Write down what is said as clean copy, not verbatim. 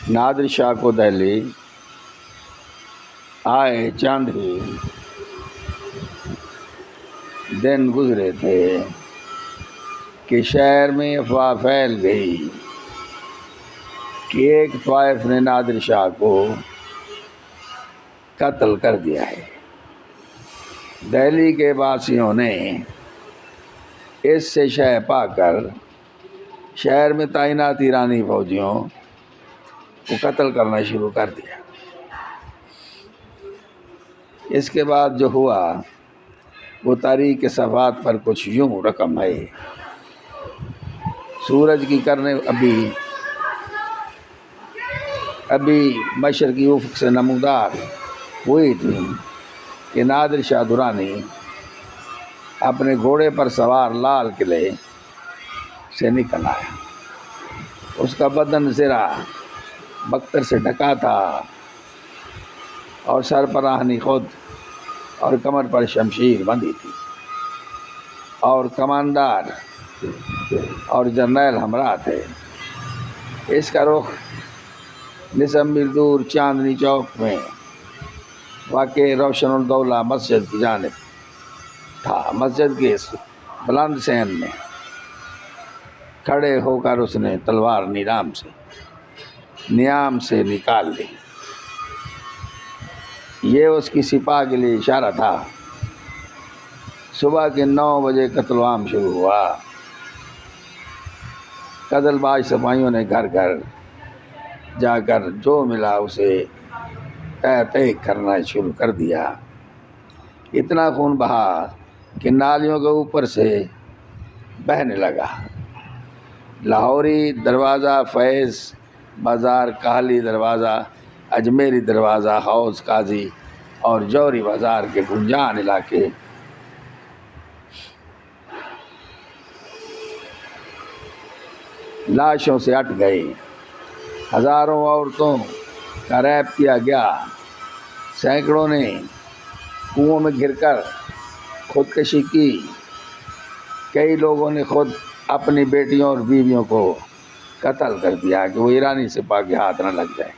نادر شاہ کو دہلی آئے چند ہی دن گزرے تھے کہ شہر میں افواہ پھیل گئی کہ ایک طائف نے نادر شاہ کو قتل کر دیا ہے۔ دہلی کے باسیوں نے اس سے شہ پا کر شہر میں تعینات ایرانی فوجیوں کو قتل کرنا شروع کر دیا۔ اس کے بعد جو ہوا وہ تاریخ کے صفحات پر کچھ یوں رقم ہے۔ سورج کی کرنیں ابھی مشرقی افق سے نمودار ہوئی تھی کہ نادر شاہ درانی اپنے گھوڑے پر سوار لال قلعے سے نکل آیا۔ اس کا بدن زرہ بختر سے ڈھکا تھا اور سر پر آہنی خود اور کمر پر شمشیر بندھی تھی، اور کماندار اور جرنیل ہمراہ تھے۔ اس کا رخ نصف میل دور چاندنی چوک میں واقع روشن الدولہ مسجد کی جانب تھا۔ مسجد کے اس بلند صحن میں کھڑے ہو کر اس نے تلوار نیام سے نکال لی۔ یہ اس کی سپاہ کے لیے اشارہ تھا۔ صبح کے 9 بجے قتل عام شروع ہوا۔ قتل باز سپاہیوں نے گھر گھر جا کر جو ملا اسے تہ کرنا شروع کر دیا۔ اتنا خون بہا کہ نالیوں کے اوپر سے بہنے لگا۔ لاہوری دروازہ، فیض بازار، کاہلی دروازہ، اجمیری دروازہ، حوض قاضی اور جوہری بازار کے گنجان علاقے لاشوں سے ہٹ گئے۔ ہزاروں عورتوں کا ریپ کیا گیا۔ سینکڑوں نے کنوؤں میں گر کر خودکشی کی۔ کئی لوگوں نے خود اپنی بیٹیوں اور بیویوں کو قتل کر دیا کہ وہ ایرانی سپاہ کے ہاتھ نہ لگ جائے۔